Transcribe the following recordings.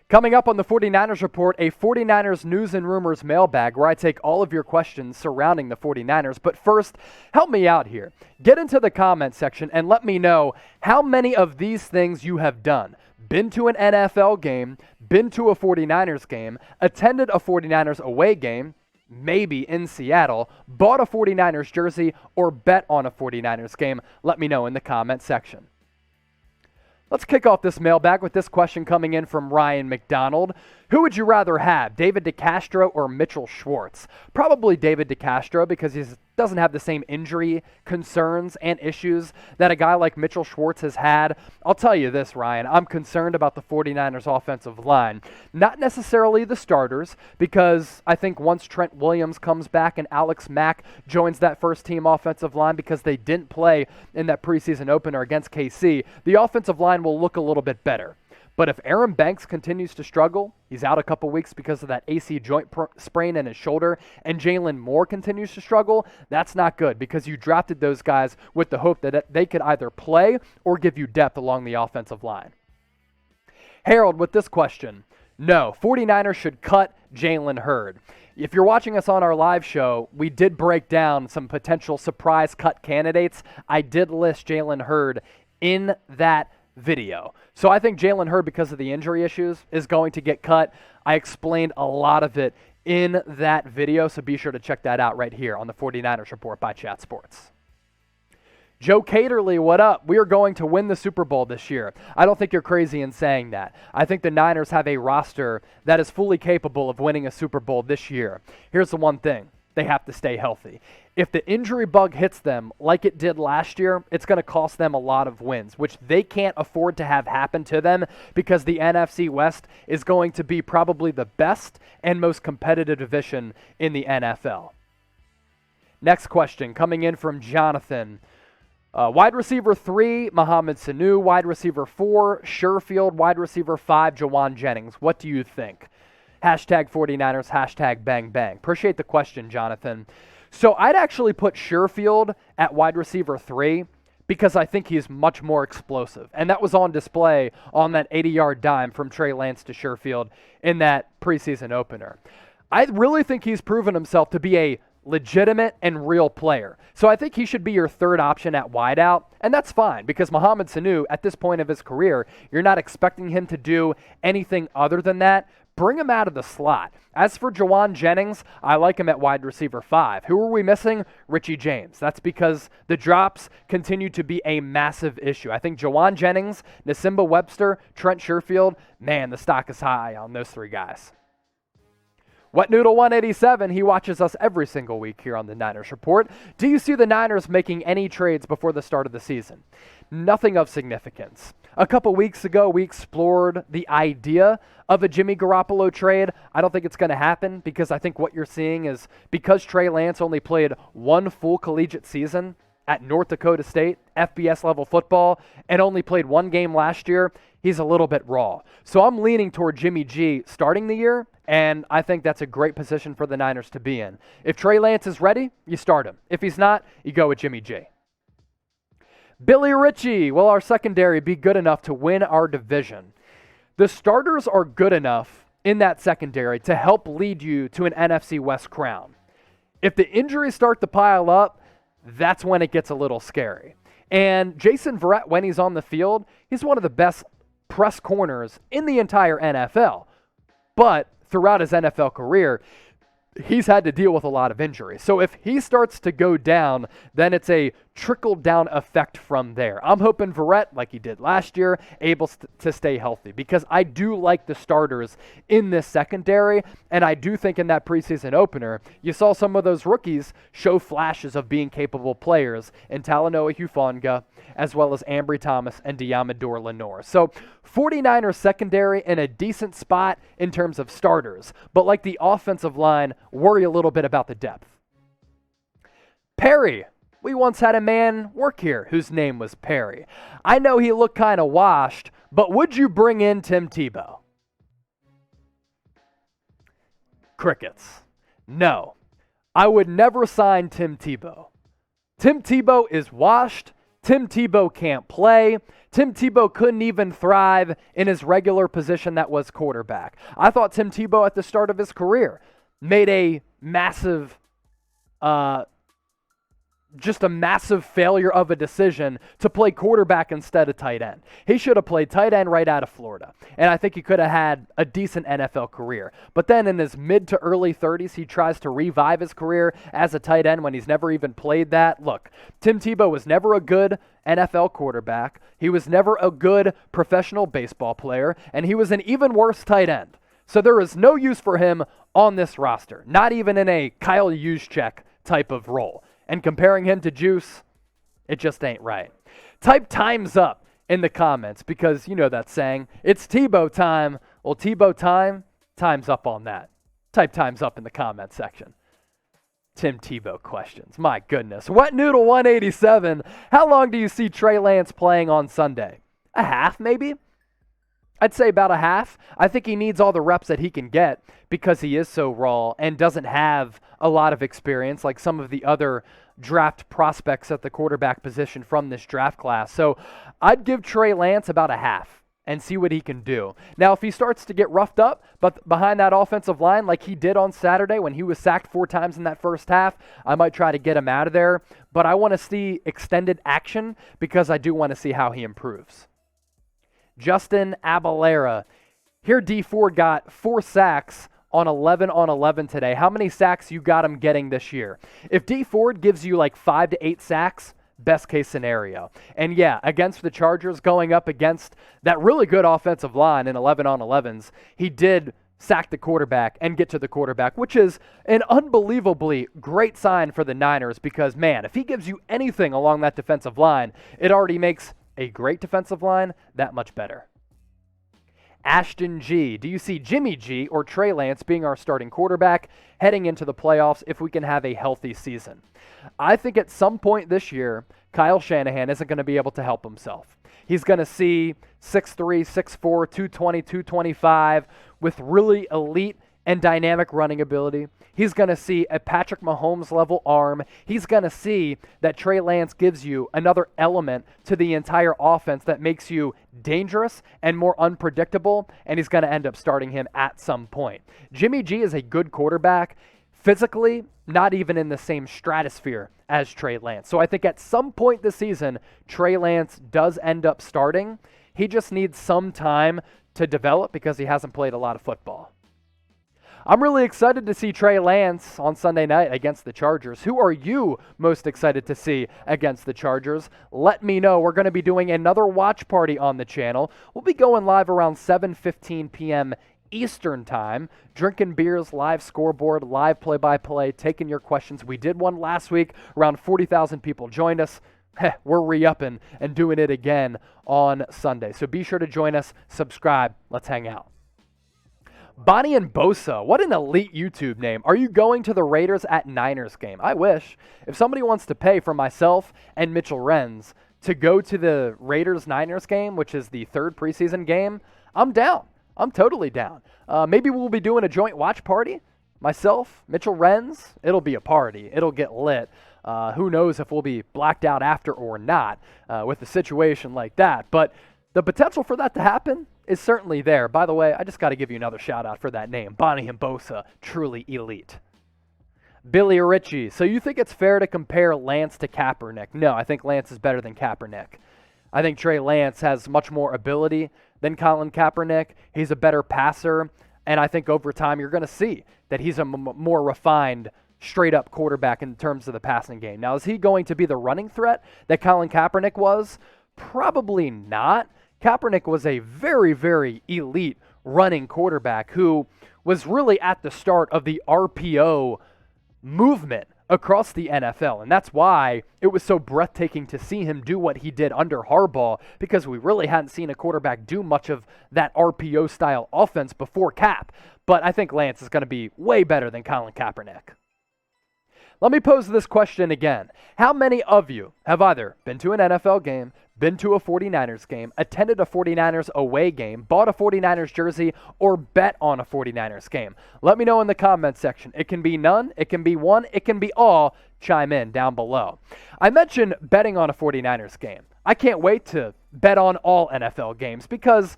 Coming up on the 49ers Report, a 49ers news and rumors mailbag where I take all of your questions surrounding the 49ers. But first, help me out here. Get into the comment section and let me know how many of these things you have done. Been to an NFL game, been to a 49ers game, attended a 49ers away game, maybe in Seattle, bought a 49ers jersey, or bet on a 49ers game. Let me know in the comment section. Let's kick off this mailbag with this question coming in from Ryan McDonald. Who would you rather have, David DeCastro or Mitchell Schwartz? Probably David DeCastro because he doesn't have the same injury concerns and issues that a guy like Mitchell Schwartz has had. I'll tell you this, Ryan, I'm concerned about the 49ers offensive line. Not necessarily the starters, because I think once Trent Williams comes back and Alex Mack joins that first team offensive line because they didn't play in that preseason opener against KC, the offensive line will look a little bit better. But if Aaron Banks continues to struggle, he's out a couple weeks because of that AC joint sprain in his shoulder, and Jalen Moore continues to struggle, that's not good because you drafted those guys with the hope that they could either play or give you depth along the offensive line. Harold with this question. No, 49ers should cut Jalen Hurd. If you're watching us on our live show, we did break down some potential surprise cut candidates. I did list Jalen Hurd in that video. So I think Jalen Hurd, because of the injury issues, is going to get cut. I explained a lot of it in that video, so be sure to check that out right here on the 49ers Report by Chat Sports. Joe Caterly, what up? We are going to win the Super Bowl this year. I don't think you're crazy in saying that. I think the Niners have a roster that is fully capable of winning a Super Bowl this year. Here's the one thing. They have to stay healthy. If the injury bug hits them like it did last year, it's going to cost them a lot of wins, which they can't afford to have happen to them because the NFC West is going to be probably the best and most competitive division in the NFL. Next question coming in from Jonathan. Wide receiver 3, Mohamed Sanu. Wide receiver 4, Sherfield. Wide receiver 5, Jawan Jennings. What do you think? Hashtag 49ers, hashtag bang bang. Appreciate the question, Jonathan. So I'd actually put Sherfield at wide receiver 3 because I think he's much more explosive. And that was on display on that 80-yard dime from Trey Lance to Sherfield in that preseason opener. I really think he's proven himself to be a legitimate and real player. So I think he should be your third option at wideout, and that's fine because Mohamed Sanu, at this point of his career, you're not expecting him to do anything other than that. Bring him out of the slot. As for Jawan Jennings, I like him at wide receiver 5. Who are we missing? Richie James. That's because the drops continue to be a massive issue. I think Jawan Jennings, Nasimba Webster, Trent Sherfield, man, the stock is high on those 3 guys. Wet Noodle 187, he watches us every single week here on the Niners Report. Do you see the Niners making any trades before the start of the season? Nothing of significance. A couple weeks ago, we explored the idea of a Jimmy Garappolo trade. I don't think it's going to happen because I think what you're seeing is because Trey Lance only played 1 full collegiate season at North Dakota State, FBS level football, and only played 1 game last year, he's a little bit raw. So I'm leaning toward Jimmy G starting the year, and I think that's a great position for the Niners to be in. If Trey Lance is ready, you start him. If he's not, you go with Jimmy G. Billy Ritchie, will our secondary be good enough to win our division? The starters are good enough in that secondary to help lead you to an NFC West crown. If the injuries start to pile up, that's when it gets a little scary. And Jason Verrett, when he's on the field, he's one of the best press corners in the entire NFL. But throughout his NFL career, he's had to deal with a lot of injuries. So if he starts to go down, then it's a trickle-down effect from there. I'm hoping Verrett, like he did last year, able to stay healthy because I do like the starters in this secondary, and I do think in that preseason opener, you saw some of those rookies show flashes of being capable players in Talanoa Hufanga, as well as Ambry Thomas and Diamador Lenore. So 49ers secondary in a decent spot in terms of starters, but like the offensive line, worry a little bit about the depth. Perry. We once had a man work here whose name was Perry. I know he looked kind of washed, but would you bring in Tim Tebow? Crickets. No, I would never sign Tim Tebow. Tim Tebow is washed. Tim Tebow can't play. Tim Tebow couldn't even thrive in his regular position that was quarterback. I thought Tim Tebow at the start of his career made a massive just a massive failure of a decision to play quarterback instead of tight end. He should have played tight end right out of Florida, and I think he could have had a decent NFL career. But then in his mid to early 30s, he tries to revive his career as a tight end when he's never even played that. Look, Tim Tebow was never a good NFL quarterback. He was never a good professional baseball player, and he was an even worse tight end. So there is no use for him on this roster, not even in a Kyle Juszczyk type of role. And comparing him to Juice, it just ain't right. Type time's up in the comments because you know that saying, it's Tebow time. Well, Tebow time, time's up on that. Type time's up in the comment section. Tim Tebow questions. My goodness. Wet Noodle 187. How long do you see Trey Lance playing on Sunday? A half, maybe? I'd say about a half. I think he needs all the reps that he can get because he is so raw and doesn't have a lot of experience like some of the other draft prospects at the quarterback position from this draft class. So I'd give Trey Lance about a half and see what he can do. Now, if he starts to get roughed up but behind that offensive line like he did on Saturday when he was sacked 4 times in that first half, I might try to get him out of there. But I want to see extended action because I do want to see how he improves. Justin Abalera. Here Dee Ford got 4 sacks on 11 on 11 today. How many sacks you got him getting this year? If Dee Ford gives you like 5 to 8 sacks, best case scenario. And yeah, against the Chargers, going up against that really good offensive line in 11 on 11s, he did sack the quarterback and get to the quarterback, which is an unbelievably great sign for the Niners because, man, if he gives you anything along that defensive line, it already makes a great defensive line that much better. Ashton G. Do you see Jimmy G or Trey Lance being our starting quarterback heading into the playoffs if we can have a healthy season? I think at some point this year, Kyle Shanahan isn't going to be able to help himself. He's going to see 6'3", 6'4", 220, 225 with really elite and dynamic running ability. He's going to see a Patrick Mahomes level arm. He's going to see that Trey Lance gives you another element to the entire offense that makes you dangerous and more unpredictable, and he's going to end up starting him at some point. Jimmy G is a good quarterback. Physically, not even in the same stratosphere as Trey Lance. So I think at some point this season, Trey Lance does end up starting. He just needs some time to develop because he hasn't played a lot of football. I'm really excited to see Trey Lance on Sunday night against the Chargers. Who are you most excited to see against the Chargers? Let me know. We're going to be doing another watch party on the channel. We'll be going live around 7:15 p.m. Eastern time, drinking beers, live scoreboard, live play-by-play, taking your questions. We did one last week. Around 40,000 people joined us. We're re-upping and doing it again on Sunday. So be sure to join us, subscribe. Let's hang out. Bonnie and Bosa, what an elite YouTube name. Are you going to the Raiders at Niners game? I wish. If somebody wants to pay for myself and Mitchell Renz to go to the Raiders-Niners game, which is the 3rd preseason game, I'm down. I'm totally down. Maybe we'll be doing a joint watch party. Myself, Mitchell Renz, it'll be a party. It'll get lit. Who knows if we'll be blacked out after or not with a situation like that. But the potential for that to happen is certainly there. By the way, I just got to give you another shout out for that name. Bonnie and Bosa, truly elite. Billy Ritchie, so you think it's fair to compare Lance to Kaepernick? No, I think Lance is better than Kaepernick. I think Trey Lance has much more ability than Colin Kaepernick. He's a better passer, and I think over time you're going to see that he's a more refined, straight-up quarterback in terms of the passing game. Now, is he going to be the running threat that Colin Kaepernick was? Probably not. Kaepernick was a very, very elite running quarterback who was really at the start of the RPO movement across the NFL. And that's why it was so breathtaking to see him do what he did under Harbaugh, because we really hadn't seen a quarterback do much of that RPO style offense before Cap. But I think Lance is going to be way better than Colin Kaepernick. Let me pose this question again. How many of you have either been to an NFL game, been to a 49ers game, attended a 49ers away game, bought a 49ers jersey, or bet on a 49ers game? Let me know in the comments section. It can be none, it can be one, it can be all. Chime in down below. I mentioned betting on a 49ers game. I can't wait to bet on all NFL games because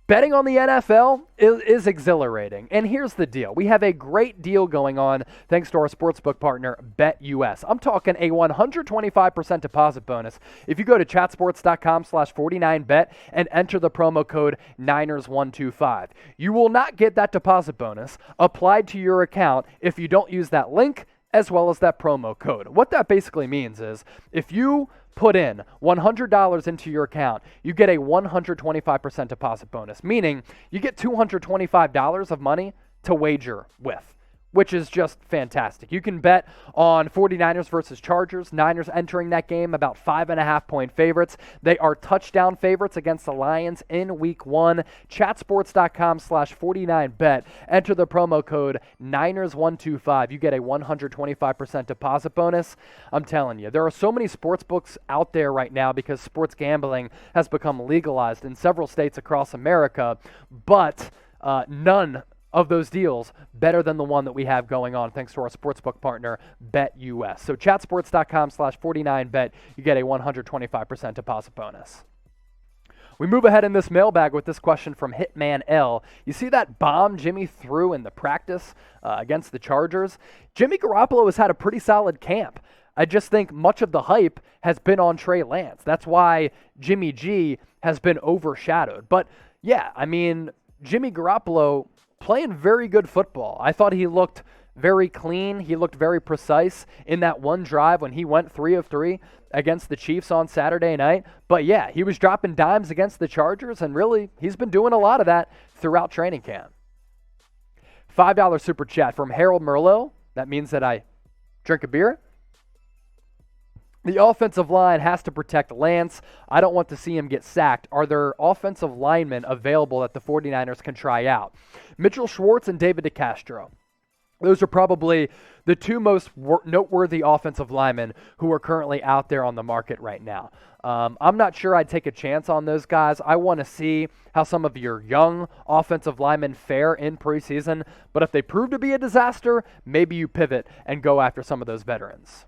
betting on the NFL is exhilarating. And here's the deal. We have a great deal going on thanks to our sportsbook partner, BetUS. I'm talking a 125% deposit bonus if you go to chatsports.com/49bet and enter the promo code Niners125. You will not get that deposit bonus applied to your account if you don't use that link as well as that promo code. What that basically means is if you put in $100 into your account, you get a 125% deposit bonus, meaning you get $225 of money to wager with, which is just fantastic. You can bet on 49ers versus Chargers. Niners entering that game about 5.5-point favorites. They are touchdown favorites against the Lions in week 1. Chatsports.com/49bet. Enter the promo code Niners125. You get a 125% deposit bonus. I'm telling you, there are so many sports books out there right now because sports gambling has become legalized in several states across America, but none of those deals better than the one that we have going on thanks to our sportsbook partner, BetUS. So chatsports.com/49bet, you get a 125% deposit bonus. We move ahead in this mailbag with this question from Hitman L. You see that bomb Jimmy threw in the practice against the Chargers? Jimmy Garappolo has had a pretty solid camp. I just think much of the hype has been on Trey Lance. That's why Jimmy G has been overshadowed. But yeah, I mean, Jimmy Garoppolo playing very good football. I thought he looked very clean. He looked very precise in that one drive when he went 3 of 3 against the Chiefs on Saturday night. But yeah, he was dropping dimes against the Chargers, and really, he's been doing a lot of that throughout training camp. $5 super chat from Harold Merlot. That means that I drink a beer. The offensive line has to protect Lance. I don't want to see him get sacked. Are there offensive linemen available that the 49ers can try out? Mitchell Schwartz and David DeCastro. Those are probably the two most noteworthy offensive linemen who are currently out there on the market right now. I'm not sure I'd take a chance on those guys. I want to see how some of your young offensive linemen fare in preseason. But if they prove to be a disaster, maybe you pivot and go after some of those veterans.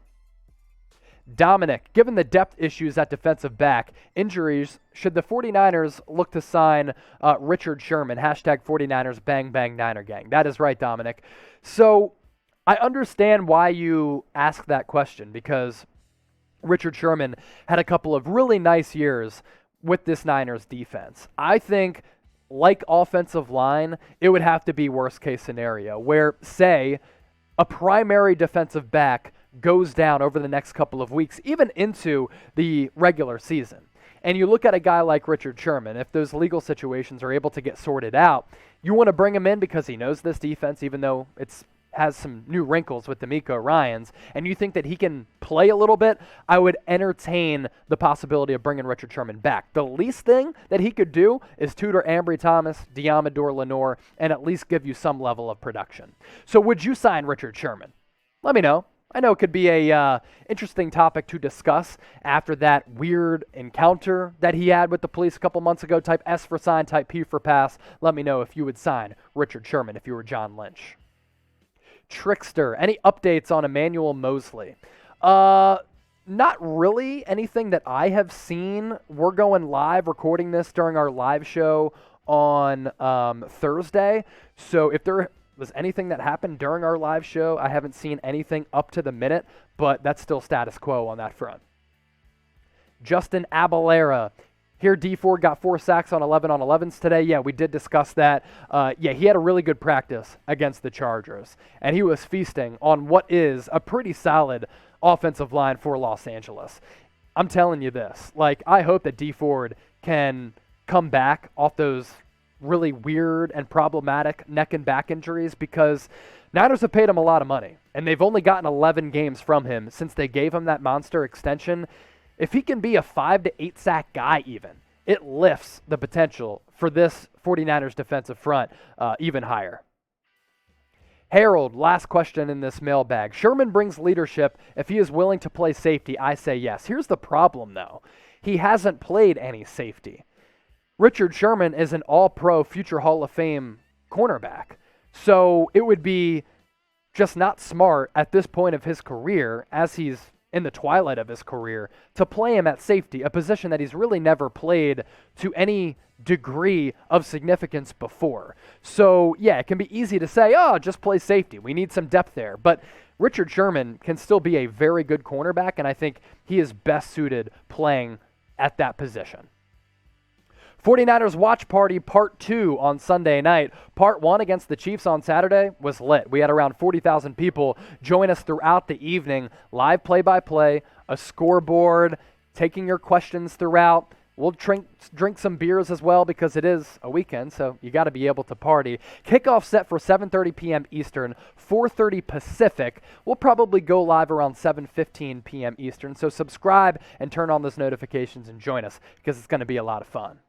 Dominic, given the depth issues at defensive back, injuries, should the 49ers look to sign Richard Sherman? Hashtag 49ers bang bang Niner gang. That is right, Dominic. So I understand why you ask that question because Richard Sherman had a couple of really nice years with this Niners defense. I think, like offensive line, it would have to be worst case scenario where, say, a primary defensive back goes down over the next couple of weeks, even into the regular season. And you look at a guy like Richard Sherman, if those legal situations are able to get sorted out, you want to bring him in because he knows this defense, even though it's has some new wrinkles with D'Amico Ryans, and you think that he can play a little bit, I would entertain the possibility of bringing Richard Sherman back. The least thing that he could do is tutor Ambry Thomas, Diamador Lenore, and at least give you some level of production. So would you sign Richard Sherman? Let me know. I know it could be a interesting topic to discuss after that weird encounter that he had with the police a couple months ago, type S for sign, type P for pass. Let me know if you would sign Richard Sherman if you were John Lynch. Trickster, any updates on Emmanuel Mosley? Not really anything that I have seen. We're going live, recording this during our live show on Thursday. So if there was anything that happened during our live show, I haven't seen anything up to the minute, but that's still status quo on that front. Justin Abalera. Here, Dee Ford got 4 sacks on 11 on 11s today. Yeah, we did discuss that. He had a really good practice against the Chargers, and he was feasting on what is a pretty solid offensive line for Los Angeles. I'm telling you this. I hope that Dee Ford can come back off those really weird and problematic neck and back injuries because Niners have paid him a lot of money, and they've only gotten 11 games from him since they gave him that monster extension. If he can be a 5 to 8 sack guy even, it lifts the potential for this 49ers defensive front even higher. Harold, last question in this mailbag. Sherman brings leadership. If he is willing to play safety, I say yes. Here's the problem, though. He hasn't played any safety. Richard Sherman is an all-pro, future Hall of Fame cornerback. So it would be just not smart at this point of his career, as he's in the twilight of his career, to play him at safety, a position that he's really never played to any degree of significance before. So, yeah, it can be easy to say, oh, just play safety. We need some depth there. But Richard Sherman can still be a very good cornerback, and I think he is best suited playing at that position. 49ers Watch Party Part 2 on Sunday night. Part 1 against the Chiefs on Saturday was lit. We had around 40,000 people join us throughout the evening. Live play-by-play, a scoreboard, taking your questions throughout. We'll drink some beers as well because it is a weekend, so you got to be able to party. Kickoff set for 7:30 p.m. Eastern, 4:30 Pacific. We'll probably go live around 7:15 p.m. Eastern, so subscribe and turn on those notifications and join us because it's going to be a lot of fun.